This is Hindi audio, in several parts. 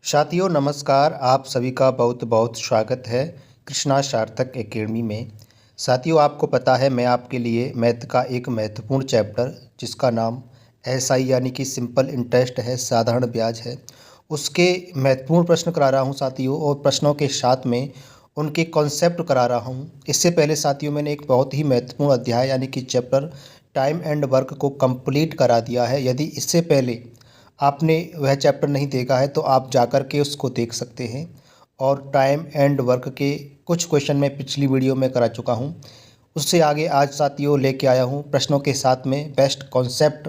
साथियों नमस्कार। आप सभी का बहुत बहुत स्वागत है कृष्णा सार्थक एकेडमी में। साथियों आपको पता है मैं आपके लिए मैथ का एक महत्वपूर्ण चैप्टर जिसका नाम एसआई यानी कि सिंपल इंटरेस्ट है, साधारण ब्याज है, उसके महत्वपूर्ण प्रश्न करा रहा हूं साथियों, और प्रश्नों के साथ में उनके कॉन्सेप्ट करा रहा हूं। इससे पहले साथियों मैंने एक बहुत ही महत्वपूर्ण अध्याय यानी कि चैप्टर टाइम एंड वर्क को कंप्लीट करा दिया है। यदि इससे पहले आपने वह चैप्टर नहीं देखा है तो आप जाकर के उसको देख सकते हैं। और टाइम एंड वर्क के कुछ क्वेश्चन मैं पिछली वीडियो में करा चुका हूं। उससे आगे आज साथियों लेके आया हूं प्रश्नों के साथ में बेस्ट कॉन्सेप्ट।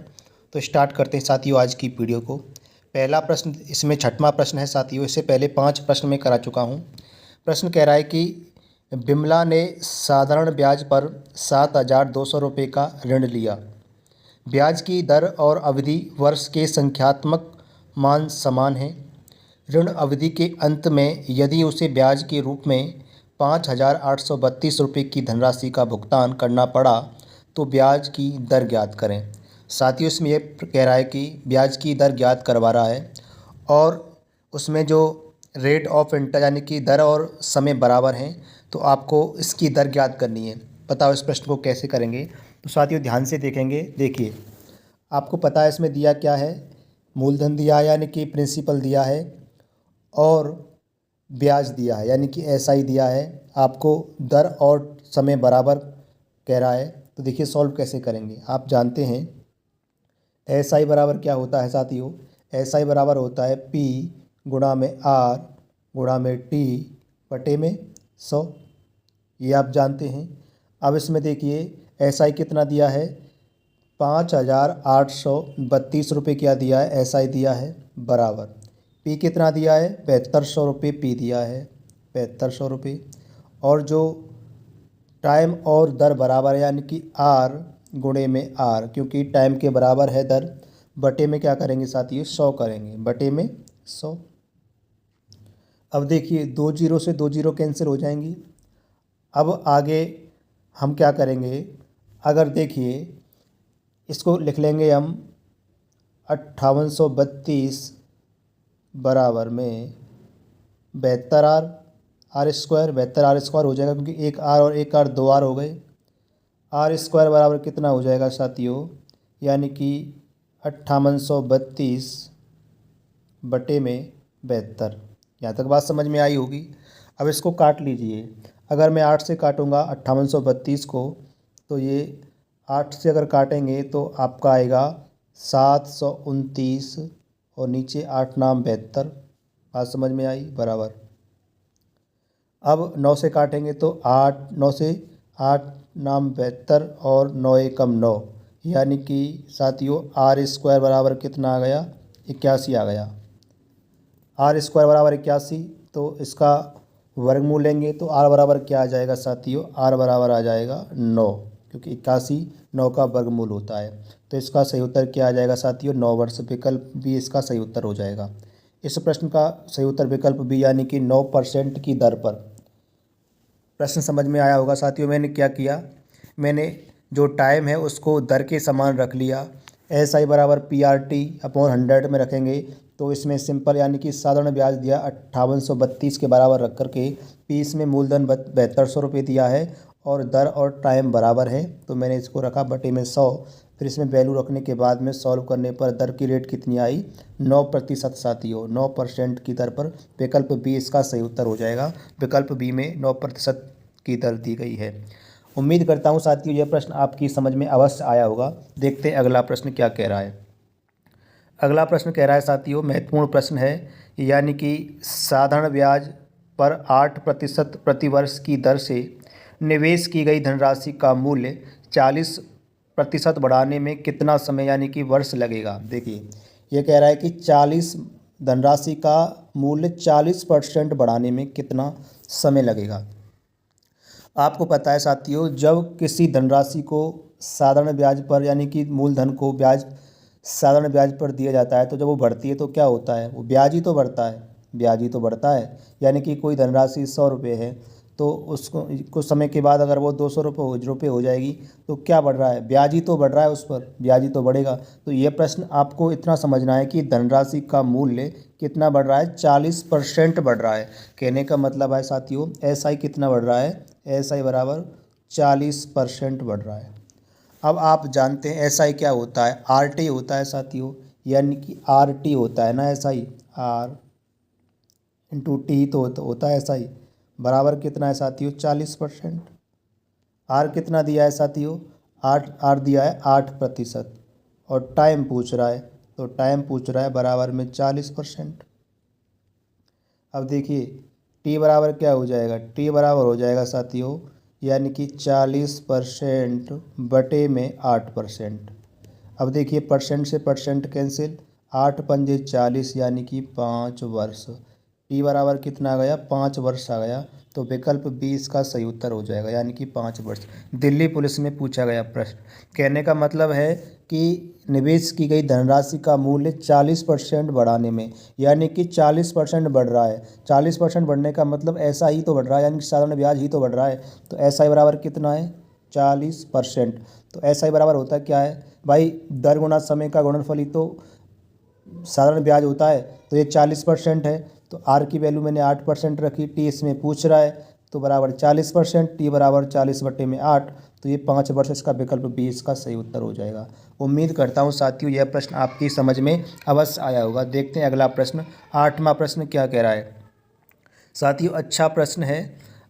तो स्टार्ट करते हैं साथियों आज की वीडियो को। पहला प्रश्न, इसमें छठवां प्रश्न है साथियों। इससे पहले 5 प्रश्न मैं करा चुका हूँ। प्रश्न कह रहा है कि बिमला ने साधारण ब्याज पर 7,200 रुपये का ऋण लिया। ब्याज की दर और अवधि वर्ष के संख्यात्मक मान समान हैं। ऋण अवधि के अंत में यदि उसे ब्याज के रूप में 5,832 रुपये की धनराशि का भुगतान करना पड़ा तो ब्याज की दर ज्ञात करें। साथियों इसमें यह कह रहा है कि ब्याज की दर ज्ञात करवा रहा है और उसमें जो रेट ऑफ इंटरेस्ट यानी कि दर और समय बराबर हैं तो आपको इसकी दर ज्ञात करनी है। बताओ इस प्रश्न को कैसे करेंगे। तो साथियों ध्यान से देखेंगे। देखिए आपको पता है इसमें दिया क्या है, मूलधन दिया है यानी कि प्रिंसिपल दिया है और ब्याज दिया है यानी कि एसआई दिया है। आपको दर और समय बराबर कह रहा है। तो देखिए सॉल्व कैसे करेंगे। आप जानते हैं एसआई बराबर क्या होता है साथियों, एसआई बराबर होता है पी गुणा में आर गुणा में टी बटे में 100। ये आप जानते हैं। अब इसमें देखिए एसआई कितना दिया है, 5,832 रुपये क्या दिया है, एसआई दिया है, बराबर पी कितना दिया है, 7500 रुपये पी दिया है, 7500 रुपये। और जो टाइम और दर बराबर है यानी कि आर गुणे में आर, क्योंकि टाइम के बराबर है दर, बटे में क्या करेंगे साथियों 100 करेंगे, बटे में 100। अब देखिए 2 जीरो से 2 जीरो कैंसिल हो जाएंगी। अब आगे हम क्या करेंगे, अगर देखिए इसको लिख लेंगे हम 5832 बराबर में 72 आर स्क्वायर, 72 आर स्क्वायर हो जाएगा क्योंकि एक आर और एक आर 2 आर हो गए। आर स्क्वायर बराबर कितना हो जाएगा साथियों, यानी कि 5832 बटे में 72। यहाँ तक बात समझ में आई होगी। अब इसको काट लीजिए। अगर मैं 8 से काटूंगा 5832 को तो ये 8 से अगर काटेंगे तो आपका आएगा 729 और नीचे 8 नाम 72। बात समझ में आई, बराबर। अब 9 से काटेंगे तो 9 से 8 नाम 72 और 9 एकम 9, यानी कि साथियों आर स्क्वायर बराबर कितना आ गया, 81 आ गया। आर स्क्वायर बराबर 81, तो इसका वर्गमूल लेंगे तो आर बराबर क्या आ जाएगा साथियों, आर बराबर आ जाएगा 9, क्योंकि 81 9 का वर्गमूल होता है। तो इसका सही उत्तर क्या आ जाएगा साथियों, 9 वर्ष। विकल्प बी इसका सही उत्तर हो जाएगा। इस प्रश्न का सही उत्तर विकल्प बी यानी कि 9% की दर पर। प्रश्न समझ में आया होगा साथियों। मैंने क्या किया, मैंने जो टाइम है उसको दर के समान रख लिया। एस आई बराबर पी आर टी अपॉन 100 में रखेंगे तो इसमें सिंपल यानी कि साधारण ब्याज दिया 5832 के बराबर रख करके, पी इसमें मूलधन 7200 रुपये दिया है और दर और टाइम बराबर है तो मैंने इसको रखा बटे में 100। फिर इसमें वैल्यू रखने के बाद में सॉल्व करने पर दर की रेट कितनी आई, 9% साथियों, 9% की दर पर। विकल्प बी इसका सही उत्तर हो जाएगा। विकल्प बी में 9% की दर दी गई है। उम्मीद करता हूँ साथियों यह प्रश्न आपकी समझ में अवश्य आया होगा। देखते हैं अगला प्रश्न क्या कह रहा है। अगला प्रश्न कह रहा है साथियों, महत्वपूर्ण प्रश्न है, यानी कि साधारण ब्याज पर 8% प्रतिवर्ष की दर से निवेश की गई धनराशि का मूल्य 40% बढ़ाने में कितना समय यानी कि वर्ष लगेगा। देखिए ये कह रहा है कि 40 धनराशि का मूल्य 40% बढ़ाने में कितना समय लगेगा। आपको पता है साथियों, जब किसी धनराशि को साधारण ब्याज पर यानी कि मूलधन को ब्याज साधारण ब्याज पर दिया जाता है तो जब वो बढ़ती है तो क्या होता है, वो ब्याज ही तो बढ़ता है, ब्याज ही तो बढ़ता है। यानी कि कोई धनराशि 100 रुपये है तो उसको कुछ समय के बाद अगर वो 200 रुपये हो जाएगी तो क्या बढ़ रहा है, ब्याज ही तो बढ़ रहा है, उस पर ब्याज ही तो बढ़ेगा। तो ये प्रश्न आपको इतना समझना है कि धनराशि का मूल्य कितना बढ़ रहा है, 40% बढ़ रहा है। कहने का मतलब है साथियों SI कितना बढ़ रहा है, SI बराबर 40% बढ़ रहा है। अब आप जानते हैं SI क्या होता है, RT होता है साथियों, यानी कि RT होता है ना SI, R इंटू टी तो होता है SI बराबर कितना है साथियों 40%। आर कितना दिया है साथियों, आर दिया है 8%, और टाइम पूछ रहा है, तो टाइम पूछ रहा है बराबर में 40%। अब देखिए टी बराबर क्या हो जाएगा, टी बराबर हो जाएगा साथियों यानी कि 40% बटे में 8%। अब देखिए परसेंट से परसेंट कैंसिल, 8 पंजे 40 यानी कि 5 वर्ष। टी बराबर कितना आ गया, 5 वर्ष आ गया। तो विकल्प 20 का सही उत्तर हो जाएगा यानी कि 5 वर्ष। दिल्ली पुलिस में पूछा गया प्रश्न। कहने का मतलब है कि निवेश की गई धनराशि का मूल्य 40% बढ़ाने में, यानी कि 40% बढ़ रहा है। 40% बढ़ने का मतलब ऐसा ही तो बढ़ रहा है, यानी कि साधारण ब्याज ही तो बढ़ रहा है। तो ऐसा ही बराबर कितना है 40%। तो ऐसा ही बराबर होता है क्या है भाई, दर गुना समय का गुणनफल ही तो साधारण ब्याज होता है। तो ये 40% है, तो आर की वैल्यू मैंने 8% रखी, टी इसमें पूछ रहा है तो बराबर 40%, टी बराबर 40 बटे में 8, तो ये 5 वर्ष, इसका विकल्प 20 का सही उत्तर हो जाएगा। उम्मीद करता हूँ साथियों यह प्रश्न आपकी समझ में अवश्य आया होगा। देखते हैं अगला प्रश्न, 8वां प्रश्न क्या कह रहा है साथियों। अच्छा प्रश्न है।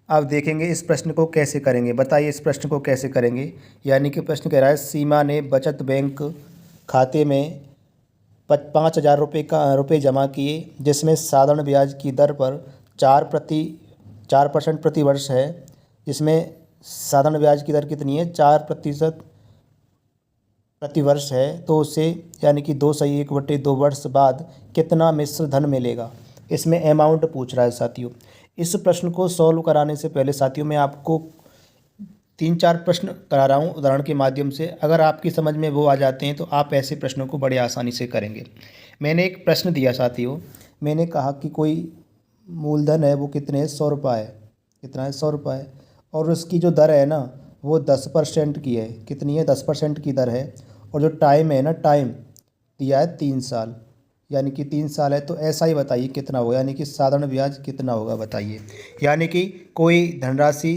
अब देखेंगे इस प्रश्न को कैसे करेंगे, बताइए इस प्रश्न को कैसे करेंगे। यानी कि प्रश्न कह रहा है सीमा ने बचत बैंक खाते में 5,000 रुपये जमा किए, जिसमें साधारण ब्याज की दर पर 4% प्रति वर्ष है। जिसमें साधारण ब्याज की दर कितनी है, 4% प्रति वर्ष है। तो उसे यानी कि 2/1/2 वर्ष बाद कितना मिश्र धन मिलेगा, इसमें अमाउंट पूछ रहा है साथियों। इस प्रश्न को सॉल्व कराने से पहले साथियों मैं आपको 3-4 प्रश्न करा रहा हूँ उदाहरण के माध्यम से। अगर आपकी समझ में वो आ जाते हैं तो आप ऐसे प्रश्नों को बड़े आसानी से करेंगे। मैंने एक प्रश्न दिया साथियों, मैंने कहा कि कोई मूलधन है वो कितने 100 रुपये है, कितना है 100 रुपये है, और उसकी जो दर है ना वो 10% की है। कितनी है, 10% की दर है। और जो टाइम है ना, टाइम दिया है 3 साल, यानी कि 3 साल है। तो ऐसा ही बताइए कितना होगा, यानी कि साधारण ब्याज कितना होगा बताइए। यानी कि कोई धनराशि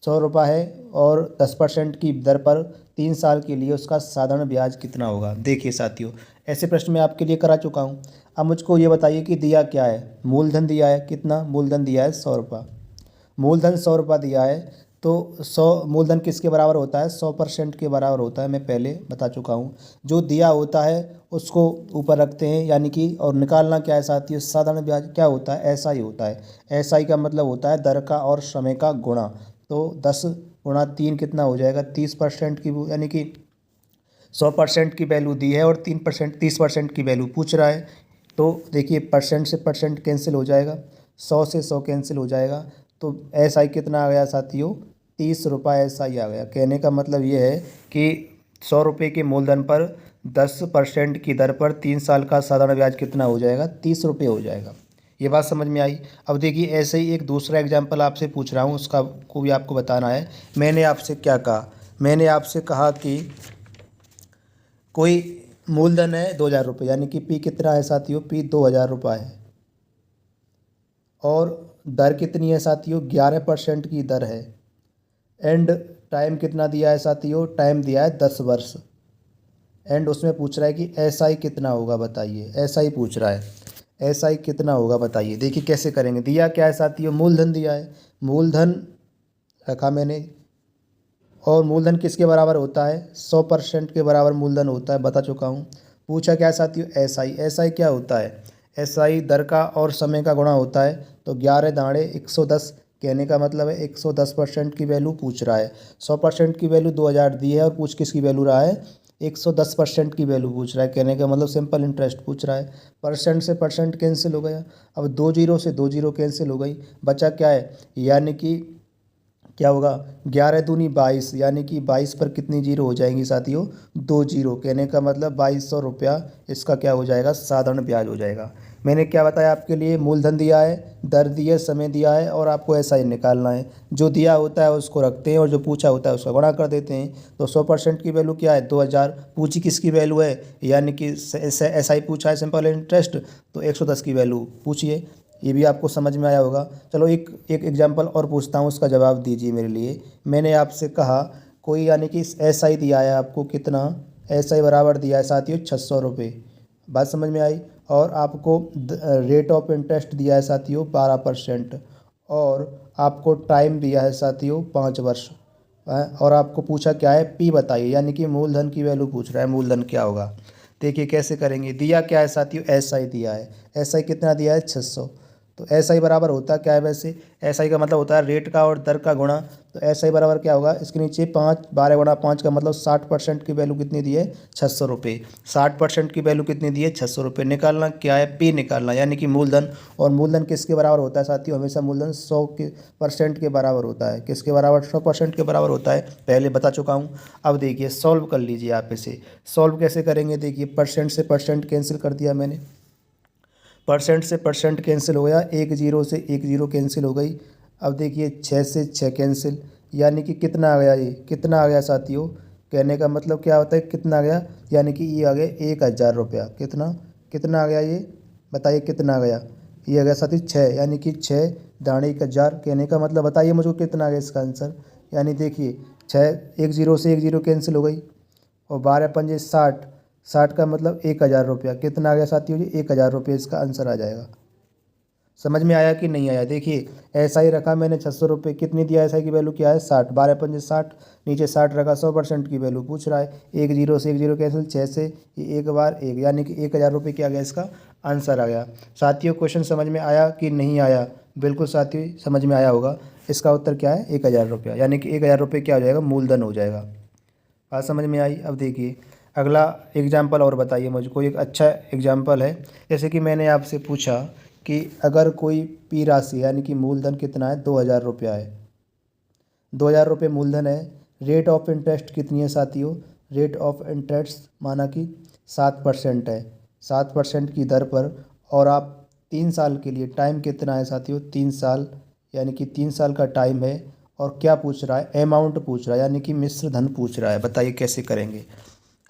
100 रुपये है और 10% की दर पर 3 साल के लिए उसका साधारण ब्याज कितना होगा। देखिए साथियों ऐसे प्रश्न मैं आपके लिए करा चुका हूँ। अब मुझको ये बताइए कि दिया क्या है, मूलधन दिया है, कितना मूलधन दिया है 100 रुपये। मूलधन 100 रुपये दिया है, तो 100 मूलधन किसके बराबर होता है, 100% के बराबर होता है। मैं पहले बता चुका हूँ। जो दिया होता है उसको ऊपर रखते हैं, यानी कि और निकालना क्या है साथियों, साधारण ब्याज क्या होता है, ऐसा ही होता है। ऐसा ही का मतलब होता है दर का और समय का गुणा। तो 10 गुणा 3 कितना हो जाएगा, 30% की, यानी कि 100% की वैल्यू दी है और 30% की वैल्यू पूछ रहा है। तो देखिए परसेंट से परसेंट कैंसिल हो जाएगा, 100 से 100 कैंसिल हो जाएगा। तो SI कितना आ गया साथियों, 30 रुपये SI आ गया। कहने का मतलब ये है कि 100 रुपये के मूलधन पर 10% की दर पर 3 साल का साधारण ब्याज कितना हो जाएगा, 30 रुपये हो जाएगा। ये बात समझ में आई। अब देखिए ऐसे ही एक दूसरा एग्जाम्पल आपसे पूछ रहा हूँ, उसका को भी आपको बताना है। मैंने आपसे क्या कहा, मैंने आपसे कहा कि कोई मूलधन है 2,000 रुपये, यानी कि P कितना है साथियों, P 2,000 रुपये है, और दर कितनी है साथियों, 11% की दर है। एंड टाइम कितना दिया है साथियों, टाइम दिया है 10 वर्ष। एंड उसमें पूछ रहा है कि SI कितना होगा बताइए, SI पूछ रहा है, SI कितना होगा बताइए। देखिए कैसे करेंगे, दिया क्या है साथियों, मूलधन दिया है, मूलधन रखा मैंने, और मूलधन किसके बराबर होता है, 100% के बराबर मूलधन होता है, बता चुका हूँ। पूछा क्या साथियों, SI क्या होता है, SI दर का और समय का गुणा होता है। तो 11 दाड़े 110, कहने का मतलब है 110% की वैल्यू पूछ रहा है। 100% की वैल्यू 2,000 दी है और पूछ किसकी वैल्यू रहा है, 110% की वैल्यू पूछ रहा है। कहने का मतलब सिंपल इंटरेस्ट पूछ रहा है। परसेंट से परसेंट कैंसिल हो गया, अब 2 जीरो से 2 जीरो कैंसिल हो गई, बचा क्या है, यानी कि क्या होगा, 11 दूनी 22, यानी कि 22 पर कितनी जीरो हो जाएंगी साथियों, 2 जीरो। कहने का मतलब 2,200 रुपया इसका क्या हो जाएगा, साधारण ब्याज हो जाएगा। मैंने क्या बताया आपके लिए, मूलधन दिया है, दर दी है, समय दिया है और आपको ऐसा ही निकालना है। जो दिया होता है उसको रखते हैं और जो पूछा होता है उसका गुणा कर देते हैं। तो 100% की वैल्यू क्या है, 2000। पूछी किसकी वैल्यू है, यानी कि ऐसा ही पूछा है, सिंपल इंटरेस्ट, तो 110 की वैल्यू पूछिए। ये भी आपको समझ में आया होगा। चलो एक एक एग्जाम्पल और पूछता हूँ, उसका जवाब दीजिए मेरे लिए। मैंने आपसे कहा कोई, यानी कि ऐसा ही दिया है आपको, कितना, ऐसा ही बराबर दिया है साथियों 600 रुपये। बात समझ में आई। और आपको रेट ऑफ इंटरेस्ट दिया है साथियों 12%। और आपको टाइम दिया है साथियों 5 वर्ष। और आपको पूछा क्या है, पी बताइए, यानी कि मूलधन की वैल्यू पूछ रहा है, मूलधन क्या होगा। देखिए कैसे करेंगे। दिया क्या है साथियों, ऐसा ही दिया है। ऐसा ही कितना दिया है, 600। तो ऐसा ही बराबर होता क्या है वैसे, ऐसा ही का मतलब होता है रेट का और दर का गुणा। तो ऐसा ही बराबर क्या होगा, इसके नीचे 5, 12 गुणा 5 का मतलब 60% की वैल्यू कितनी दी है, 600 रुपये। 60% की वैल्यू कितनी दी है, 600 रुपये। निकालना क्या है, पी निकालना, यानी कि मूलधन। और मूलधन किसके बराबर होता है साथियों, हमेशा मूलधन 100% के बराबर होता है। किसके बराबर, 100% के बराबर होता है, पहले बता चुका हूँ। अब देखिए सॉल्व कर लीजिए आप इसे। सॉल्व कैसे करेंगे, देखिए परसेंट से परसेंट कैंसिल कर दिया मैंने। परसेंट से परसेंट कैंसिल हो गया, 1 जीरो से 1 जीरो कैंसिल हो गई। अब देखिए 6 से 6 कैंसिल, यानी कि कितना आ गया, ये कितना आ गया साथियों। कहने का मतलब क्या होता है, कितना आ गया, यानी कि ये आ गया 1000 रुपया। कितना, कितना आ गया ये, बताइए कितना आ गया। ये आ गया साथियों 6, यानी कि 6 दाणे 1000। कहने का मतलब बताइए मुझको कितना आ गया इसका आंसर। यानी देखिए 6, 1 जीरो से 1 जीरो कैंसिल हो गई। और 12 पंजे 60, 60 का मतलब 1000 रुपया। कितना आ गया साथियों जी, 1000 रुपये इसका आंसर आ जाएगा। समझ में आया कि नहीं आया। देखिए ऐसा ही रखा मैंने 600 रुपये, कितनी दिया, ऐसा की वैल्यू क्या है 60, 12 पंजे 60, नीचे 60 रखा, 100% की वैल्यू पूछ रहा है। 1 जीरो से 1 जीरो कैंसिल, 6 से ये एक बार 1, यानी कि 1000 रुपये क्या आ गया, इसका आंसर आ गया। साथियों क्वेश्चन समझ में आया कि नहीं आया, बिल्कुल साथियों समझ में आया होगा। इसका उत्तर क्या है, 1000 रुपया, यानी कि 1000 रुपये क्या हो जाएगा, मूलधन हो जाएगा। बात समझ में आई। अब देखिए अगला एग्जाम्पल और बताइए मुझको, एक अच्छा एग्जाम्पल है। जैसे कि मैंने आपसे पूछा कि अगर कोई पी राशि, यानी कि मूलधन कितना है, 2000 रुपया है। 2000 रुपये मूलधन है। रेट ऑफ इंटरेस्ट कितनी है साथियों, रेट ऑफ इंटरेस्ट माना कि 7% है, 7% की दर पर। और आप 3 साल के लिए, टाइम कितना है साथियों, 3 साल, यानी कि 3 साल का टाइम है। और क्या पूछ रहा है, अमाउंट पूछ रहा है, यानी कि मिश्र धन पूछ रहा है। बताइए कैसे करेंगे।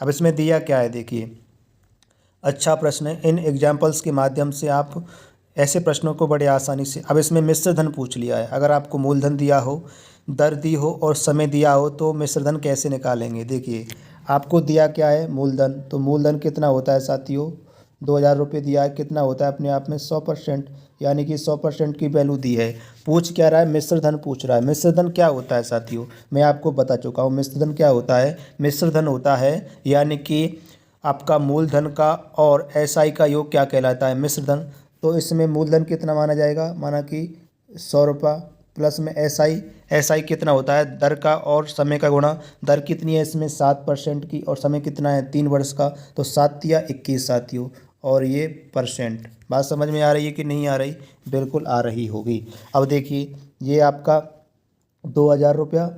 अब इसमें दिया क्या है, देखिए अच्छा प्रश्न है। इन एग्जाम्पल्स के माध्यम से आप ऐसे प्रश्नों को बड़े आसानी से, अब इसमें मिश्र धन पूछ लिया है। अगर आपको मूलधन दिया हो, दर दी हो और समय दिया हो, तो मिश्र धन कैसे निकालेंगे। देखिए आपको दिया क्या है, मूलधन। तो मूलधन कितना होता है साथियों, 2000 रुपये दिया है। कितना होता है अपने आप में 100%, यानी कि 100% की वैल्यू दी है। पूछ क्या रहा है, मिश्र धन पूछ रहा है। मिश्र धन क्या होता है साथियों, मैं आपको बता चुका हूँ। मिश्र धन क्या होता है, मिश्र धन होता है यानी कि आपका मूलधन का और एसआई का योग क्या कहलाता है, मिश्र धन। तो इसमें मूलधन कितना माना जाएगा, माना कि 100 रुपये, प्लस में एसआई, एसआई कितना होता है, दर का और समय का गुणा। दर कितनी है इसमें 7% की, और समय कितना है 3 वर्ष का। तो 7 या 21 साथियों, और ये परसेंट। बात समझ में आ रही है कि नहीं आ रही, बिल्कुल आ रही होगी। अब देखिए ये आपका 2000 रुपया,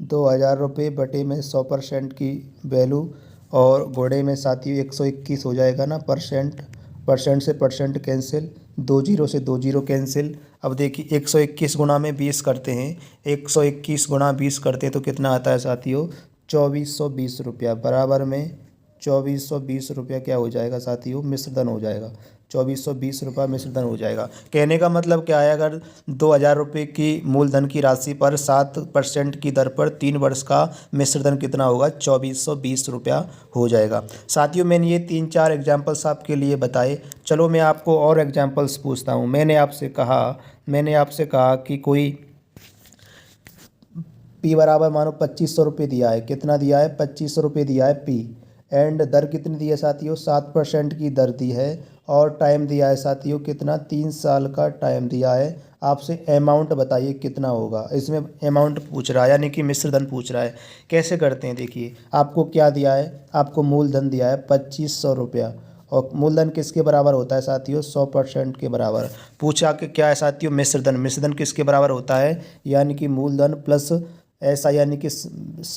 2000 रुपये बटे में 100% की वैल्यू, और घोड़े में साथियों 121 हो जाएगा ना, परसेंट। परसेंट से परसेंट कैंसिल, 2 जीरो से 2 जीरो कैंसिल। अब देखिए 121 गुणा में 20 करते हैं, 121 गुणा 20 करते हैं तो कितना आता है साथियों, 2420 रुपया। बराबर में 2420 रुपया क्या हो जाएगा साथियों, मिश्रधन हो जाएगा। 2420 रुपया मिश्रधन हो जाएगा। कहने का मतलब क्या है, अगर 2000 रुपये की मूलधन की राशि पर 7% की दर पर 3 वर्ष का मिश्रधन कितना होगा, 2420 रुपया हो जाएगा। साथियों मैंने ये 3-4 एग्जाम्पल्स आपके लिए बताए। चलो मैं आपको और एग्जाम्पल्स पूछता हूँ। मैंने आपसे कहा कि कोई पी बराबर मानो 2500 रुपये दिया है। कितना दिया है, 2500 रुपये दिया है पी। एंड दर कितनी दी है साथियों, 7% की दर दी है। और टाइम दिया है साथियों कितना, 3 साल का टाइम दिया है। आपसे अमाउंट बताइए कितना होगा। इसमें अमाउंट पूछ रहा है, यानी कि मिश्रधन पूछ रहा है। कैसे करते हैं, देखिए आपको क्या दिया है, आपको मूलधन दिया है 2500 रुपया। और मूलधन किसके बराबर होता है साथियों, 100% के बराबर। पूछा कि क्या है साथियों, मिश्रधन। मिश्रधन किसके बराबर होता है, यानी कि मूलधन प्लस ऐसा, यानी कि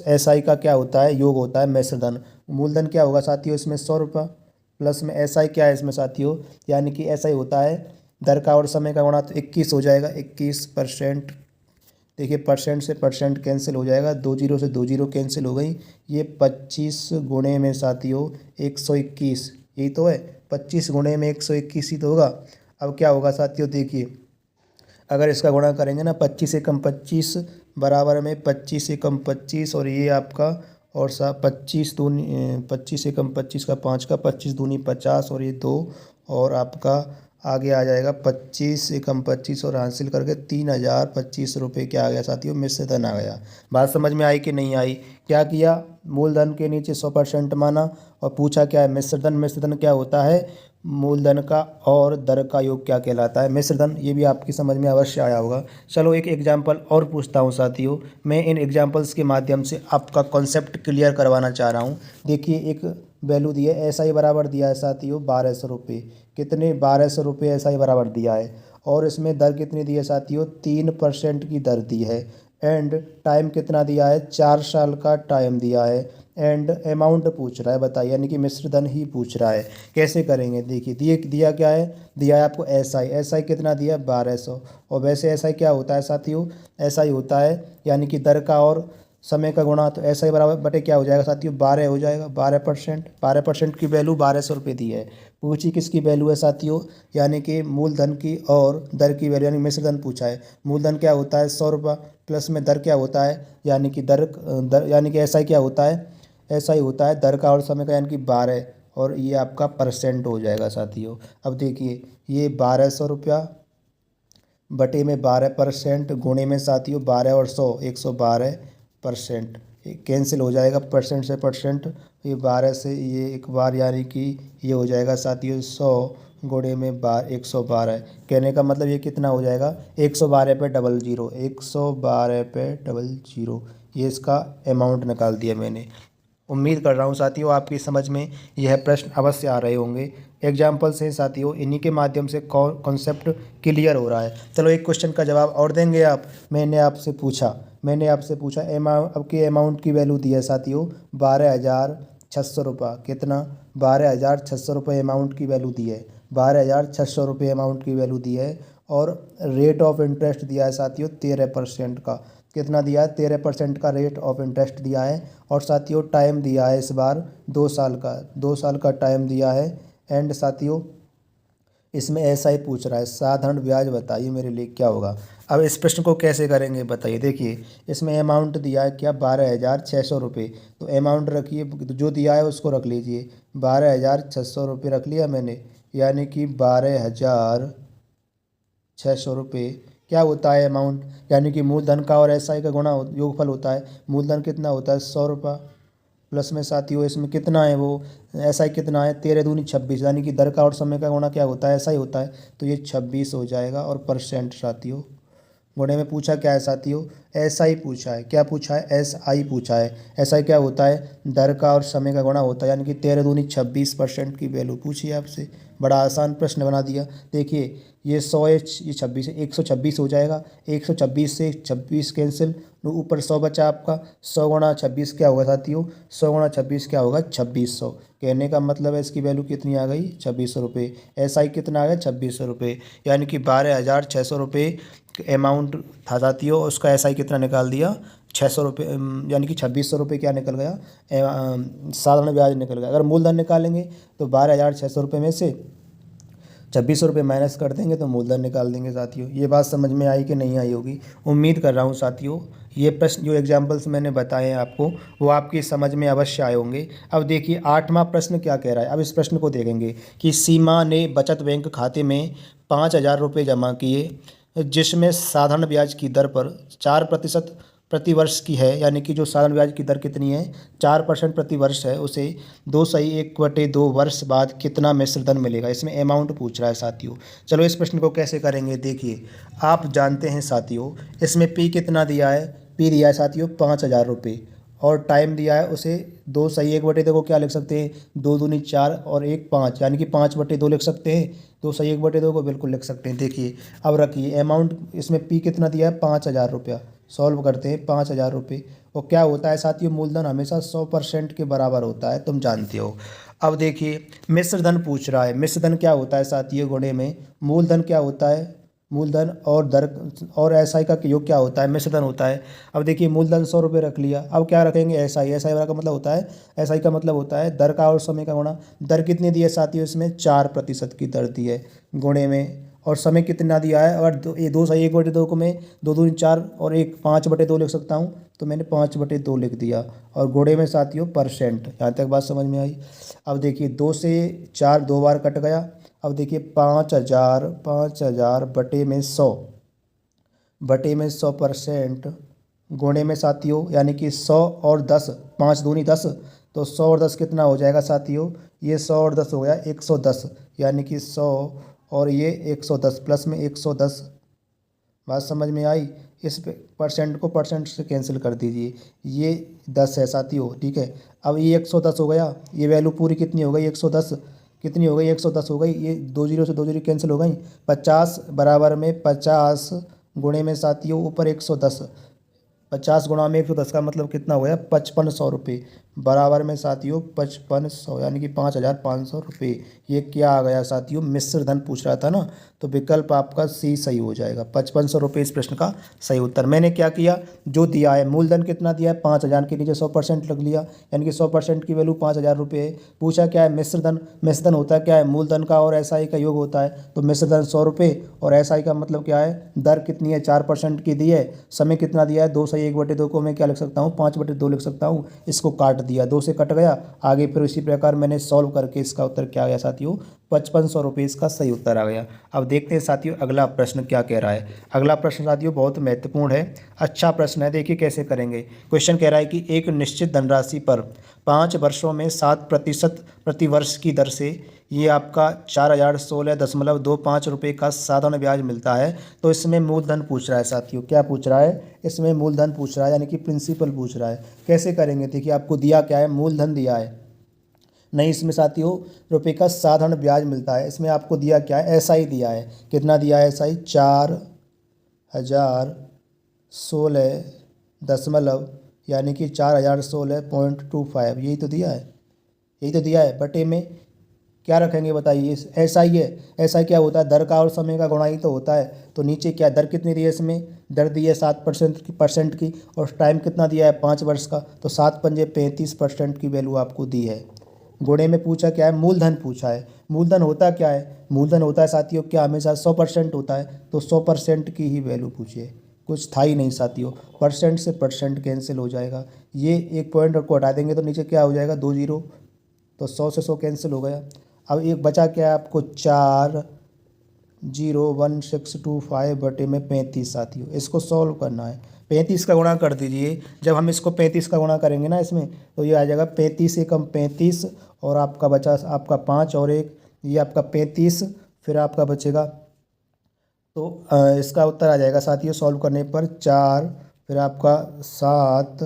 एस आई का क्या होता है, योग होता है मिश्रधन। मूलधन क्या होगा साथियों इसमें 100 रुपये, प्लस में एस आई क्या है इसमें साथियों, यानी कि एस आई होता है दर का और समय का गुणा, तो 21 हो जाएगा 21%। देखिए परसेंट से परसेंट कैंसिल हो जाएगा, 2 जीरो से 2 जीरो कैंसिल हो गई। ये 25 गुणे में साथियों 121, यही तो है, 25 गुणे में 121 ही तो होगा। अब क्या होगा साथियों, देखिए अगर इसका गुणा करेंगे ना, 25 एकम 25 बराबर में 25 एकम 25, और ये आपका और 25 दूनी 25 एकम 25 का 5 का 25 दूनी 50, और ये 2, और आपका आगे आ जाएगा 25 एकम 25 और हासिल करके 3025 रुपये क्या आ गया साथियों, मिश्र धन आ गया। बात समझ में आई कि नहीं आई। क्या किया, मूलधन के नीचे 100% माना और पूछा क्या है, मिश्र धन। मिश्र धन क्या होता है, मूलधन का और दर का योग क्या कहलाता है, मिश्र धन। ये भी आपकी समझ में अवश्य आया होगा। चलो एक एग्जाम्पल और पूछता हूँ साथियों, मैं इन एग्जाम्पल्स के माध्यम से आपका कॉन्सेप्ट क्लियर करवाना चाह रहा हूँ। देखिए एक वैल्यू दी है, ऐसा ही बराबर दिया है साथियों 1200 रुपये। कितने, 1200 रुपये ऐसा ही बराबर दिया है, और इसमें दर कितनी दी है साथियों, 3% की दर दी है। एंड टाइम कितना दिया है, 4 साल का टाइम दिया है। एंड अमाउंट पूछ रहा है, बताइए, यानी कि मिश्र धन ही पूछ रहा है। कैसे करेंगे, देखिए दिया क्या है, दिया है आपको एसआई। एसआई कितना दिया है, 1200। और वैसे एसआई क्या होता है साथियों, एसआई होता है यानी कि दर का और समय का गुणा, तो एसआई बराबर बटे क्या हो जाएगा साथियों, 12 हो जाएगा। 12%, 12% की वैल्यू 1200 रुपये दी है। पूछी किसकी वैल्यू है साथियों, यानी कि मूलधन की और दर की वैल्यू, यानी मिश्र धन पूछा है। मूलधन क्या होता है 100 रुपये, प्लस में दर क्या होता है, यानी कि दर यानी कि एसआई क्या होता है, ऐसा ही होता है दर का और समय का, यानी कि 12, और ये आपका परसेंट हो जाएगा साथियों। अब देखिए ये 1200 रुपया बटे में 12% गुणे में साथियों 12 और 100, 112%। कैंसिल हो जाएगा परसेंट से परसेंट, ये 12 से ये एक बार, यानी कि ये हो जाएगा साथियों 100 गुणे में 112। कहने का मतलब ये कितना हो जाएगा, 112 पे डबल जीरो, 112 पे डबल जीरो। ये इसका अमाउंट निकाल दिया मैंने। उम्मीद कर रहा हूँ साथियों आपकी समझ में यह प्रश्न अवश्य आ रहे होंगे। एग्जाम्पल से साथियों इन्हीं के माध्यम से कॉन्सेप्ट क्लियर हो रहा है। चलो एक क्वेश्चन का जवाब और देंगे आप। मैंने आपसे पूछा अब के अमाउंट की वैल्यू दी है साथियों 12,600 रुपये। कितना, 12,600 रुपये अमाउंट की वैल्यू दी है। 12,600 रुपये अमाउंट की वैल्यू दी है, और रेट ऑफ इंटरेस्ट दिया है साथियों 13% का। कितना दिया है, 13% का रेट ऑफ इंटरेस्ट दिया है। और साथियों टाइम दिया है इस बार 2 साल का, 2 साल का टाइम दिया है। एंड साथियों इसमें ऐसा ही पूछ रहा है, साधारण ब्याज बताइए मेरे लिए क्या होगा। अब इस प्रश्न को कैसे करेंगे बताइए। देखिए इसमें अमाउंट दिया है क्या, 12,600 रुपये। तो अमाउंट रखिए, जो दिया है उसको रख लीजिए, 12,600 रुपये रख लिया मैंने, यानी कि 12,600 रुपये क्या होता है अमाउंट, यानी कि मूलधन का और एसआई का गुणा योगफल होता है। मूलधन कितना होता है 100 रुपये, प्लस में साथियों इसमें कितना है वो एसआई कितना है, 13 दूनी 26, यानी कि दर का और समय का गुणा क्या होता है, ऐसा ही होता है। तो ये 26 हो जाएगा, और परसेंट साथियों गुणे में पूछा क्या है साथियों, एस आई पूछा है। क्या पूछा है, एस आई पूछा है। एस आई क्या होता है, दर का और समय का गुणा होता है, यानी कि 13 दूनी 26% की वैल्यू पूछी है आपसे। बड़ा आसान प्रश्न बना दिया। देखिए ये 100 है, ये 26 है, 126 हो जाएगा। 126 से 26 कैंसिल, ऊपर 100 बचा आपका। 100 गुणा 26 क्या होगा साथियों, 100 गुणा 26 क्या होगा, 2600। कहने का मतलब है इसकी वैल्यू कितनी आ गई, 2600 रुपये। एस आई कितना आ गया, 2600 रुपये, यानी कि 12,600 रुपये अमाउंट था साथियों। उसका एस आई कितना निकाल दिया, 600 रुपये, यानी कि 2600 रुपये क्या निकल गया, साधारण ब्याज निकल गया। अगर मूलधन निकालेंगे तो 12,600 रुपये में से 2600 रुपये माइनस कर देंगे तो मूलधन निकाल देंगे साथियों। ये बात समझ में आई कि नहीं आई होगी। उम्मीद कर रहा हूँ साथियों ये प्रश्न जो एग्जाम्पल्स मैंने बताए हैं आपको वो आपकी समझ में अवश्य आए होंगे। अब देखिए 8वां प्रश्न क्या कह रहा है। अब इस प्रश्न को देखेंगे कि सीमा ने बचत बैंक खाते में 5,000 रुपये जमा किए, जिसमें साधारण ब्याज की दर पर 4% प्रतिवर्ष की है, यानी कि जो साधारण ब्याज की दर कितनी है, 4% प्रतिवर्ष है। उसे 2/1/2 वर्ष बाद कितना मिश्र धन मिलेगा, इसमें अमाउंट पूछ रहा है साथियों। चलो इस प्रश्न को कैसे करेंगे, देखिए आप जानते हैं साथियों इसमें पी कितना दिया है, पी दिया है साथियों 5,000 रुपये, और टाइम दिया है उसे 2/1/2 को क्या लिख सकते हैं, 2 दूनी 4 और 1 5, यानी कि 5/2 लिख सकते हैं। 2/1/2 को बिल्कुल लिख सकते हैं। देखिए अब रखिए अमाउंट, इसमें पी कितना दिया है 5,000 रुपया। सॉल्व करते हैं 5,000 रुपये। और क्या होता है साथियों, मूलधन हमेशा 100% के बराबर होता है, तुम जानते हो। अब देखिए मिश्र धन पूछ रहा है। मिश्र धन क्या होता है साथियों, गुणे में मूलधन क्या होता है, मूलधन और दर और एसआई का योग क्या होता है, मिश्र धन होता है। अब देखिए मूलधन 100 रुपये रख लिया, अब क्या रखेंगे एसआई। एसआई वाला का मतलब होता है, एसआई का मतलब होता है दर का और समय का गुणा। दर कितनी दी है साथियों, इसमें 4% की दर दी है गुणे में, और समय कितना दिया है। और ये 2 सही, 1/2 को मैं 2 दूनी 4 और 1 5/2 लिख सकता हूँ, तो मैंने 5/2 लिख दिया। और गुणे में साथियों परसेंट। यहाँ तक बात समझ में आई। अब देखिए 2 से 4 2 बार कट गया। अब देखिए 5,000 बटे में 100, बटे में 100% गुणे में साथियों, यानी कि 100 और 10, 5 दूनी 10, तो 100 और 10 कितना हो जाएगा साथियों, ये 100 और 10 हो गया 110, यानी कि 100 और ये 110 प्लस में 110। बात समझ में आई। इस परसेंट को परसेंट से कैंसिल कर दीजिए, ये 10 है साथियों, ठीक है। अब ये 110 हो गया, ये वैल्यू पूरी कितनी हो गई 110, कितनी हो गई 110 हो गई, ये 2 जीरो से 2 जीरो कैंसिल हो गई। 50 बराबर में 50 गुणे में साथियों ऊपर 110, 50 गुणा में 110 का मतलब कितना हो गया 5500 रुपये, बराबर में साथियों 5500, यानी कि 5500 रुपये। ये क्या आ गया साथियों, मिश्र धन पूछ रहा था ना, तो विकल्प आपका सी सही हो जाएगा। 5500 रुपये इस प्रश्न का सही उत्तर। मैंने क्या किया, जो दिया है मूलधन कितना दिया है 5000 के नीचे 100% लग लिया, यानी कि 100% की वैल्यू 5000 रुपये है। पूछा क्या है मिश्र धन, मिश्र धन होता है क्या है, मूलधन का और एसआई का योग होता है। तो मिश्र धन 100 रुपये और एसआई का मतलब क्या है, दर कितनी है 4% की दी है, समय कितना दिया है 2 सही 1/2 को मैं क्या लिख सकता हूँ 5/2 लिख सकता हूँ। इसको काट दिया, 2 से कट गया आगे, फिर इसी प्रकार मैंने सॉल्व करके इसका उत्तर क्या आ गया साथियों 5500 रुपये इसका सही उत्तर आ गया। अब देखते हैं साथियों अगला प्रश्न क्या कह रहा है। अगला प्रश्न साथियों बहुत महत्वपूर्ण है, अच्छा प्रश्न है, देखिए कैसे करेंगे। क्वेश्चन कह रहा है कि एक निश्चित धनराशि पर 5 वर्षों में 7% प्रतिवर्ष की दर से ये आपका 4016.25 रुपये का साधारण ब्याज मिलता है। तो इसमें मूलधन पूछ रहा है साथियों, क्या पूछ रहा है, इसमें मूलधन पूछ रहा है, यानी कि प्रिंसिपल पूछ रहा है। कैसे करेंगे, देखिए आपको दिया क्या है, मूलधन दिया है नहीं, इसमें साथियों रुपये का साधारण ब्याज मिलता है। इसमें आपको दिया क्या है, एसआई दिया है, कितना दिया है एसआई 4016, यानी कि 4016.25, यही तो दिया है, यही तो दिया है। बटे में क्या रखेंगे बताइए, एसआई है, एसआई क्या होता है, दर का और समय का गुणा ही तो होता है। तो नीचे क्या दर कितनी दी है, इसमें दर दी है 7% की, और टाइम कितना दिया है 5 वर्ष का, तो 7 पंजे 35% की वैल्यू आपको दी है। गुणे में पूछा क्या है, मूलधन पूछा है। मूलधन होता क्या है, मूलधन होता है साथियों क्या, हमेशा 100% होता है, तो 100% की ही वैल्यू पूछिए, कुछ था ही नहीं साथियों। परसेंट से परसेंट कैंसिल हो जाएगा, ये एक पॉइंट को हटा देंगे तो नीचे क्या हो जाएगा 2 जीरो, तो 100 से 100 कैंसिल हो गया। अब एक बचा क्या है आपको 401625 बटे में 35 साथियों, इसको सॉल्व करना है। 35 का गुणा कर दीजिए, जब हम इसको 35 का गुणा करेंगे ना इसमें, तो ये आ जाएगा 35 एकम 35, और आपका बचा आपका 5 और 1, ये आपका 35, फिर आपका बचेगा, तो इसका उत्तर आ जाएगा साथियों सॉल्व करने पर 4, फिर आपका 7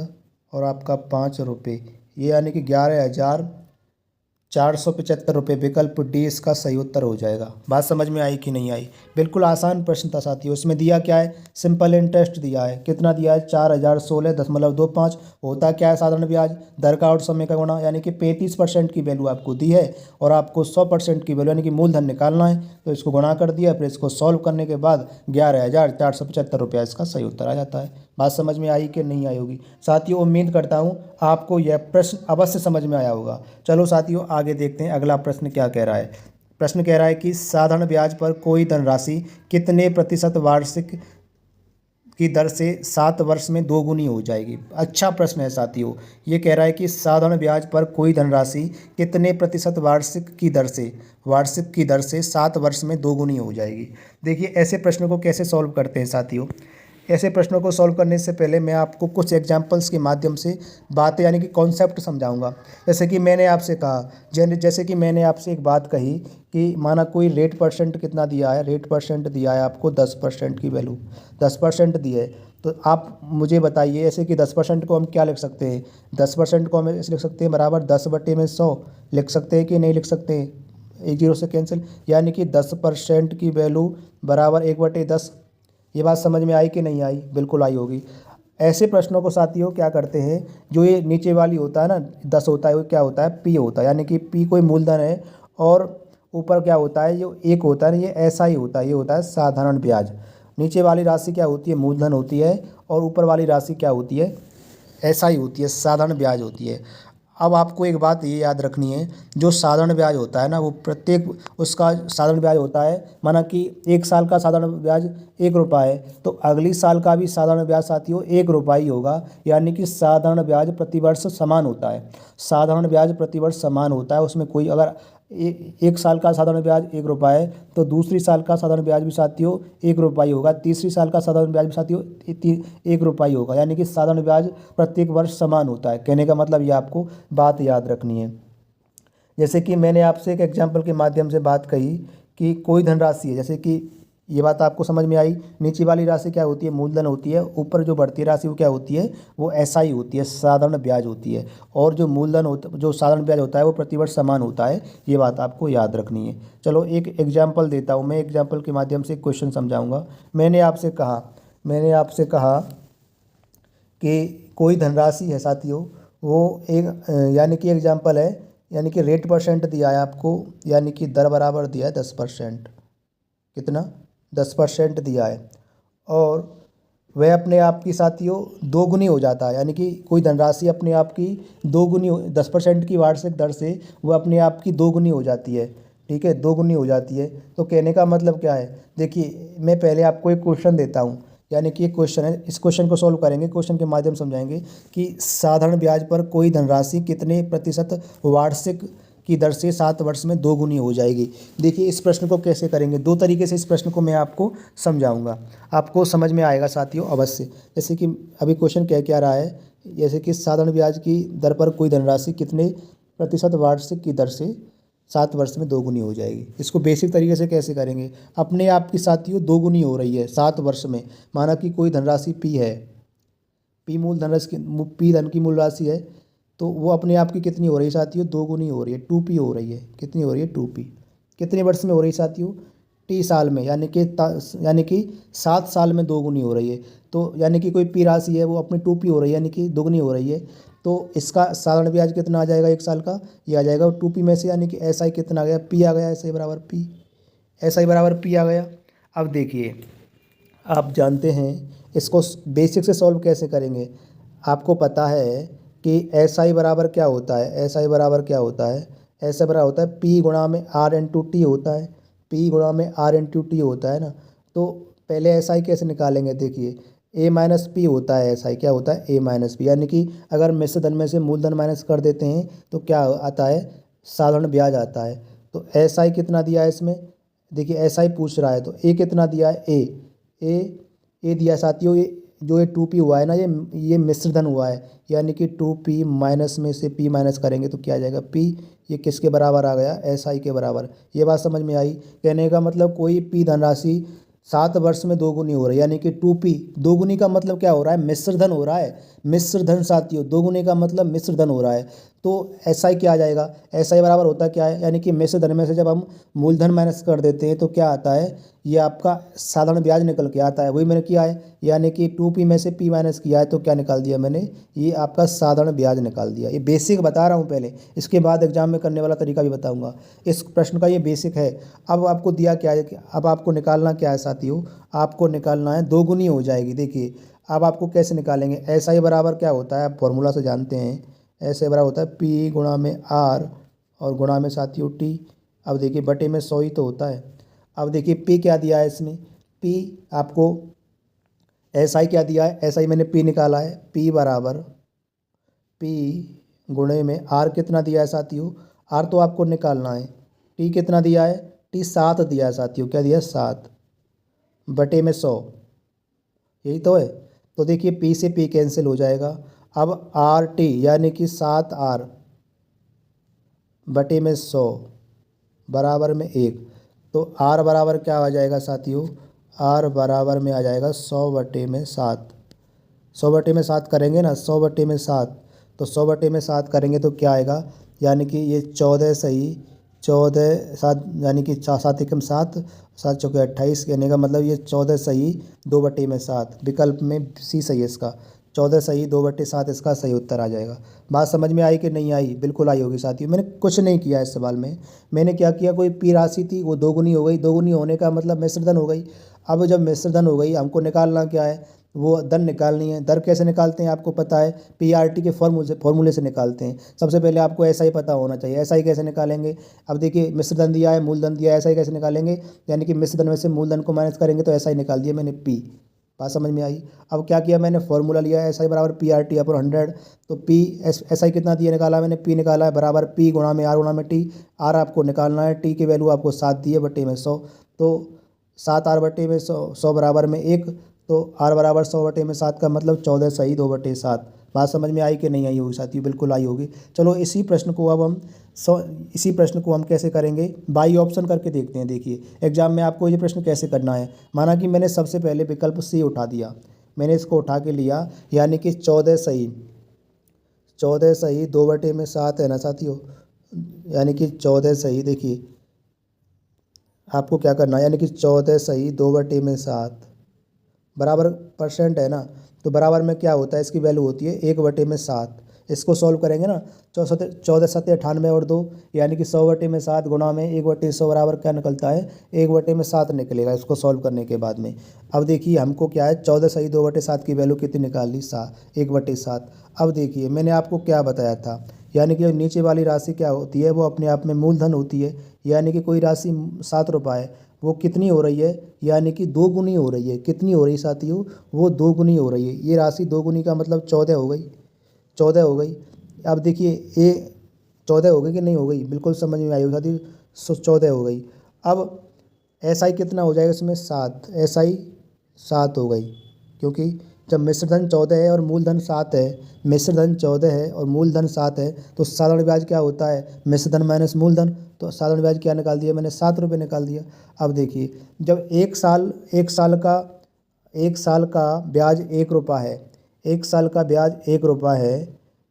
और आपका 5 रुपये, ये यानी कि 11,475 रुपये। विकल्प डी इसका सही उत्तर हो जाएगा। बात समझ में आई कि नहीं आई। बिल्कुल आसान प्रश्न था साथियों। इसमें दिया क्या है, सिंपल इंटरेस्ट दिया है, कितना दिया है 4016.25। होता क्या है साधारण ब्याज, दर का और समय का गुणा, यानी कि 35% की वैल्यू आपको दी है, और आपको 100% की वैल्यू यानी कि मूलधन निकालना है। तो इसको गुणा कर दिया, फिर इसको सॉल्व करने के बाद 11,475 रुपया इसका सही उत्तर आ जाता है। बात समझ में आई कि नहीं आई होगी साथियों। उम्मीद करता हूँ आपको यह प्रश्न अवश्य समझ में आया होगा। चलो साथियों आगे देखते हैं अगला प्रश्न क्या कह रहा है। प्रश्न कह रहा है कि साधारण ब्याज पर कोई धनराशि कितने प्रतिशत वार्षिक की दर से 7 वर्ष में 2 गुनी हो जाएगी। अच्छा प्रश्न है साथियों। ये कह रहा है कि साधारण ब्याज पर कोई धनराशि कितने प्रतिशत वार्षिक की दर से 7 वर्ष में 2 गुनी हो जाएगी। देखिए ऐसे प्रश्नों को कैसे सॉल्व करते हैं साथियों। ऐसे प्रश्नों को सॉल्व करने से पहले मैं आपको कुछ एग्जांपल्स के माध्यम से बातें यानी कि कॉन्सेप्ट समझाऊंगा। जैसे कि मैंने आपसे कहा, जैसे कि मैंने आपसे एक बात कही कि माना कोई रेट परसेंट कितना दिया है, रेट परसेंट दिया है आपको 10% की वैल्यू, 10% दी है। तो आप मुझे बताइए ऐसे कि 10% को हम क्या लिख सकते हैं, 10% को हम ऐसे लिख सकते हैं बराबर 10 बटे में 100 लिख सकते हैं कि नहीं लिख सकते हैं, 1 जीरो से कैंसिल, यानी कि 10% की वैल्यू बराबर 1/10। ये बात समझ में आई कि नहीं आई, बिल्कुल आई होगी। ऐसे प्रश्नों को साथियों क्या करते हैं, जो ये नीचे वाली होता है ना 10 होता है, वो क्या होता है पी होता है, यानी कि पी कोई मूलधन है और ऊपर क्या होता है जो एक होता है ना, ये ऐसा ही होता है, ये होता है साधारण ब्याज। नीचे वाली राशि क्या होती है मूलधन होती है और ऊपर वाली राशि क्या होती है ऐसा ही होती है, साधारण ब्याज होती है। अब आपको एक बात ये याद रखनी है, जो साधारण ब्याज होता है ना वो प्रत्येक उसका साधारण ब्याज होता है, माना कि 1 साल का साधारण ब्याज 1 रुपये है, तो अगली साल का भी साधारण ब्याज साथियों 1 रुपये ही होगा, यानी कि साधारण ब्याज प्रतिवर्ष समान होता है। साधारण ब्याज प्रतिवर्ष समान होता है, उसमें कोई अगर 1 साल का साधारण ब्याज 1 रुपये है तो दूसरी साल का साधारण ब्याज भी साथियों 1 रुपये होगा, तीसरी साल का साधारण ब्याज भी साथियों 1 रुपये होगा, यानी कि साधारण ब्याज प्रत्येक वर्ष समान होता है। कहने का मतलब ये आपको बात याद रखनी है। जैसे कि मैंने आपसे एक एग्जाम्पल के माध्यम से बात कही कि कोई धनराशि है, जैसे कि ये बात आपको समझ में आई, नीचे वाली राशि क्या होती है मूलधन होती है, ऊपर जो बढ़ती राशि वो क्या होती है वो एसआई होती है, साधारण ब्याज होती है, और जो मूलधन होता जो साधारण ब्याज होता है वो प्रतिवर्ष समान होता है, ये बात आपको याद रखनी है। चलो एक एग्जाम्पल देता हूँ, मैं एग्जाम्पल के माध्यम से क्वेश्चन समझाऊँगा। मैंने आपसे कहा कि कोई धनराशि है साथियों, वो एक यानी कि एग्जाम्पल है, यानी कि रेट परसेंट दिया है आपको, यानी कि दर बराबर दिया है 10%, कितना 10% दिया है, और वह अपने आप की साथियों दोगुनी हो जाता है, यानी कि कोई धनराशि अपने आप की दोगुनी 10% की वार्षिक दर से वह अपने आप की दोगुनी हो जाती है, ठीक है, दोगुनी हो जाती है। तो कहने का मतलब क्या है, देखिए मैं पहले आपको एक क्वेश्चन देता हूँ, यानी कि एक क्वेश्चन है, इस क्वेश्चन को सॉल्व करेंगे, क्वेश्चन के माध्यम समझाएंगे कि साधारण ब्याज पर कोई धनराशि कितने प्रतिशत वार्षिक की दर से 7 वर्ष में दोगुनी हो जाएगी। देखिए इस प्रश्न को कैसे करेंगे, 2 तरीके से इस प्रश्न को मैं आपको समझाऊंगा, आपको समझ में आएगा साथियों अवश्य। जैसे कि अभी क्वेश्चन क्या रहा है, जैसे कि साधारण ब्याज की दर पर कोई धनराशि कितने प्रतिशत वार्षिक की दर से 7 वर्ष में दोगुनी हो जाएगी। इसको बेसिक तरीके से कैसे करेंगे, अपने आप की साथियों दोगुनी हो रही है 7 वर्ष में, माना कि कोई धनराशि पी है, पी धन की मूल राशि है, तो वो अपने आप की कितनी हो रही है साथियों दोगुनी हो रही है, 2p हो रही है, कितनी हो रही है 2p, कितने वर्ष में हो रही है साथियों टी साल में, यानी कि 7 साल में दोगुनी हो रही है। तो यानी कि कोई पी राशि है वो अपनी 2p हो रही है, यानी कि दोगुनी हो रही है, तो इसका साधारण ब्याज कितना आ जाएगा 1 साल का, ये आ जाएगा 2p में से, यानी कि एसआई कितना आ गया पी आ गया, एसआई बराबर पी, एसआई बराबर पी आ गया। अब देखिए आप जानते हैं इसको बेसिक से सॉल्व कैसे करेंगे, आपको पता है कि एस आई बराबर क्या होता है, एस आई बराबर क्या होता है, एस आई बराबर होता है पी गुणा में आर इंटू टी होता है, पी गुणा में आर इंटू टी होता है ना। तो पहले एस आई कैसे निकालेंगे, देखिए ए माइनस पी होता है, एस आई क्या होता है ए माइनस पी, यानी कि अगर मिश्र धन में से मूलधन माइनस कर देते हैं तो क्या आता है साधारण ब्याज आता है। तो एस आई कितना दिया है इसमें, देखिए एस आई पूछ रहा है, तो ए कितना दिया है ए दिया साथियों, ये जो ये 2p हुआ है ना, ये मिश्र धन हुआ है, यानी कि 2p माइनस में से p माइनस करेंगे तो क्या आ जाएगा p, ये किसके बराबर आ गया एस आई के बराबर। ये बात समझ में आई, कहने का मतलब कोई p धनराशि 7 वर्ष में दोगुनी हो रही है, यानी कि 2p, दोगुनी का मतलब क्या हो रहा है मिश्र धन हो रहा है, मिश्र धन साथियों दोगुनी का मतलब मिश्र धन हो रहा है। तो एस आई क्या आ जाएगा, एस आई बराबर होता क्या है, यानी कि मिश्र धन में से जब हम मूलधन माइनस कर देते हैं तो क्या आता है, ये आपका साधारण ब्याज निकल के आता है, वही मैंने किया है, यानी कि 2p में से p माइनस किया है तो क्या निकाल दिया मैंने, ये आपका साधारण ब्याज निकाल दिया। ये बेसिक बता रहा हूँ पहले, इसके बाद एग्जाम में करने वाला तरीका भी बताऊँगा। इस प्रश्न का ये बेसिक है। अब आपको दिया क्या है, अब आपको निकालना क्या है साथियों, आपको निकालना है दोगुनी हो जाएगी। देखिए अब आपको कैसे निकालेंगे, एस आई बराबर क्या होता है आप फॉर्मूला से जानते हैं, एस आई बराबर होता है p गुणा में r और गुणा में साथियों t। अब देखिए बटे में 100 ही तो होता है। अब देखिए p क्या दिया है इसमें, p आपको एस आई क्या दिया है, एस आई मैंने p निकाला है, p बराबर p गुणे में r कितना दिया है साथियों, r तो आपको निकालना है, t कितना दिया है, t 7 दिया है साथियों, क्या दिया है 7 बटे में 100, यही तो है। तो देखिए p से p कैंसिल हो जाएगा, अब आर टी यानी कि 7r बटे में 100 बराबर में 1, तो r बराबर क्या आ जाएगा साथियों, r बराबर में आ जाएगा 100 बटे में 7, 100 बटे में 7 करेंगे ना, 100 बटे में 7, तो 100 बटे में 7 करेंगे तो क्या आएगा, यानी कि ये 14 सही, 14 7 यानी कि 7 एकम 7, 7 चौके 28, कहने का मतलब ये 14 सही 2 बटे में 7, विकल्प में सी सही है इसका। 14 सही, 2/7 इसका सही उत्तर आ जाएगा। बात समझ में आई कि नहीं आई? बिल्कुल आई होगी साथियों। मैंने कुछ नहीं किया इस सवाल में। मैंने क्या किया, कोई पी राशि थी वो दोगुनी हो गई, दोगुनी होने का मतलब मिश्रधन हो गई। अब जब मिश्रधन हो गई, हमको निकालना क्या है, वो दर निकालनी है। दर कैसे निकालते हैं आपको पता है, पीआरटी के फॉर्मूले से निकालते हैं। सबसे पहले आपको एसआई पता होना चाहिए। एसआई कैसे निकालेंगे? अब देखिए, मिश्रधन दिया है, मूलधन दिया है, एसआई कैसे निकालेंगे? यानी कि मिश्रधन में से मूलधन को माइनस करेंगे तो एसआई निकाल दिया मैंने, पी। बात समझ में आई? अब क्या किया मैंने, फॉर्मूला लिया है एसआई बराबर पीआरटी अपॉन 100। तो पी एसआई कितना दिया, निकाला मैंने, पी निकाला है बराबर पी गुणा में आर गुणा में टी। आर आपको निकालना है, टी की वैल्यू आपको 7 दी है, बटे में 100। तो 7 आर बटे में 100, 100 बराबर में 1। तो आर बराबर 100 बटे में 7 का मतलब 14 सही, 2/7। बात समझ में आई कि नहीं आई होगी साथियों? बिल्कुल आई होगी। चलो इसी प्रश्न को अब हम इसी प्रश्न को हम कैसे करेंगे, बाई ऑप्शन करके देखते हैं। देखिए एग्जाम में आपको ये प्रश्न कैसे करना है। माना कि मैंने सबसे पहले विकल्प सी उठा दिया, मैंने इसको उठा के लिया, यानी कि 14 सही, 14 सही 2/7 है ना साथियों, यानी कि 14 सही। देखिए आपको क्या करना है, यानी कि 14 सही 2/7 बराबर परसेंट है ना, तो बराबर में क्या होता है, इसकी वैल्यू होती है 1/7। इसको सॉल्व करेंगे ना, 14 7 98 और 2, यानी कि 100/7 गुणा में 1/100 बराबर क्या निकलता है, 1/7 निकलेगा इसको सॉल्व करने के बाद में। अब देखिए हमको क्या है, 14 सही 2/7 की वैल्यू कितनी निकाल ली, 1/7। अब देखिए मैंने आपको क्या बताया था, यानी कि नीचे वाली राशि क्या होती है, वो अपने आप में मूलधन होती है। यानी कि कोई राशि 7 रुपये है, वो कितनी हो रही है, यानी कि 2 गुनी हो रही है। कितनी हो रही है साथियों, वो 2 गुनी हो रही है। ये राशि 2 गुनी का मतलब 14 हो गई, 14 हो गई। अब देखिए ये 14 हो गई कि नहीं हो गई, बिल्कुल समझ में आई होगी साथियों, 14 हो गई। अब एसआई कितना हो जाएगा इसमें, 7, एसआई 7 हो गई, क्योंकि जब मिश्रधन 14 है और मूलधन 7 है, मिश्रधन 14 है और मूलधन 7 है, तो साधारण ब्याज क्या होता है, मिश्रधन माइनस मूलधन। तो साधारण ब्याज क्या निकाल दिया मैंने, 7 रुपये निकाल दिया। अब देखिए जब एक साल का ब्याज 1 रुपया है, 1 साल का ब्याज 1 रुपया है,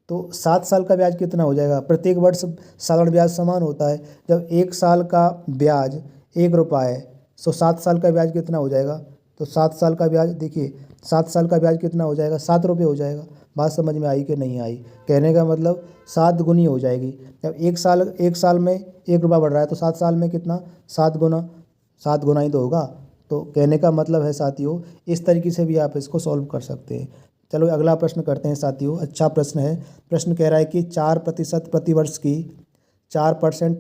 तो 7 साल का ब्याज कितना हो जाएगा। प्रत्येक वर्ष साधारण ब्याज समान होता है। जब 1 साल का ब्याज 1 रुपया है, तो 7 साल का ब्याज कितना हो जाएगा, तो 7 साल का ब्याज, देखिए 7 साल का ब्याज कितना हो जाएगा, 7 रुपये हो जाएगा। बात समझ में आई कि नहीं आई? कहने का मतलब 7 गुनी हो जाएगी। जब एक साल में 1 रुपया बढ़ रहा है, तो 7 साल में कितना, 7 गुना ही तो होगा। तो कहने का मतलब है साथियों, इस तरीके से भी आप इसको सॉल्व कर सकते हैं। चलो अगला प्रश्न करते हैं साथियों। अच्छा प्रश्न है। प्रश्न कह रहा है कि 4%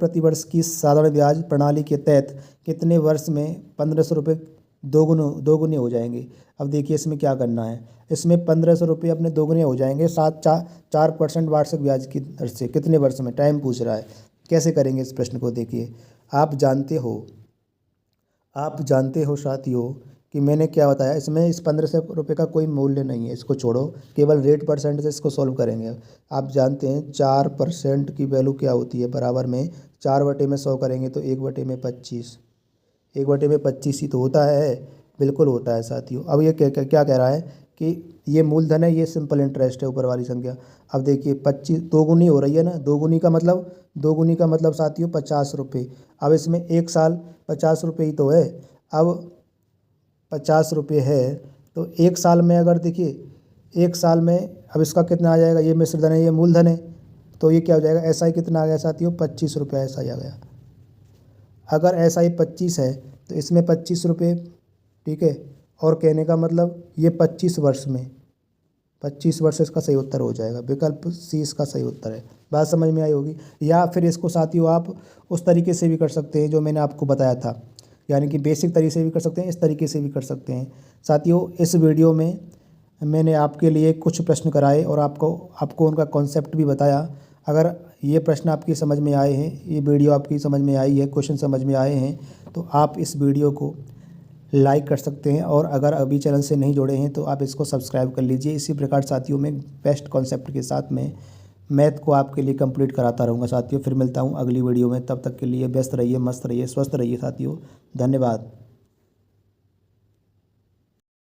प्रतिवर्ष की साधारण ब्याज प्रणाली के तहत कितने वर्ष में 1500 रुपये दोगुने हो जाएंगे। अब देखिए इसमें क्या करना है, इसमें 1500 रुपये अपने दोगुने हो जाएंगे 4% वार्षिक ब्याज की दर से, कितने वर्ष में, टाइम पूछ रहा है। कैसे करेंगे इस प्रश्न को, देखिए आप जानते हो साथियों कि मैंने क्या बताया, इसमें इस 1500 रुपये का कोई मूल्य नहीं है, इसको छोड़ो, केवल रेट परसेंट से इसको सॉल्व करेंगे। आप जानते हैं 4% की वैल्यू क्या होती है, बराबर में 4/100 करेंगे तो 1/25, 1/25 ही तो होता है, बिल्कुल होता है साथियों। अब ये क्या कह रहा है कि ये मूलधन है, ये सिंपल इंटरेस्ट है, ऊपर वाली संख्या। अब देखिए 25 दोगुनी हो रही है ना, दोगुनी का मतलब साथियों 50 रुपये। अब इसमें 1 साल 50 रुपये ही तो है। अब 50 रुपये है, तो 1 साल में अगर देखिए 1 साल में अब इसका कितना आ जाएगा, ये मिश्रधन है, ये मूलधन है, तो ये क्या हो जाएगा, एसआई कितना आ गया साथियों, 25 रुपये एसआई आ गया। अगर एसआई 25 है तो इसमें 25 रुपये, ठीक है। और कहने का मतलब ये 25 वर्ष इसका सही उत्तर हो जाएगा। विकल्प सी इसका सही उत्तर है। बात समझ में आई होगी। या फिर इसको साथियों आप उस तरीके से भी कर सकते हैं जो मैंने आपको बताया था, यानी कि बेसिक तरीके से भी कर सकते हैं, इस तरीके से भी कर सकते हैं। साथियों इस वीडियो में मैंने आपके लिए कुछ प्रश्न कराए और आपको उनका कॉन्सेप्ट भी बताया। अगर ये प्रश्न आपकी समझ में आए हैं, ये वीडियो आपकी समझ में आई है, क्वेश्चन समझ में आए हैं, तो आप इस वीडियो को लाइक कर सकते हैं। और अगर अभी चैनल से नहीं जुड़े हैं तो आप इसको सब्सक्राइब कर लीजिए। इसी प्रकार साथियों में बेस्ट कॉन्सेप्ट के साथ में मैथ को आपके लिए कंप्लीट कराता रहूँगा साथियों। फिर मिलता हूँ अगली वीडियो में, तब तक के लिए व्यस्त रहिए, मस्त रहिए, स्वस्थ रहिए साथियों। धन्यवाद।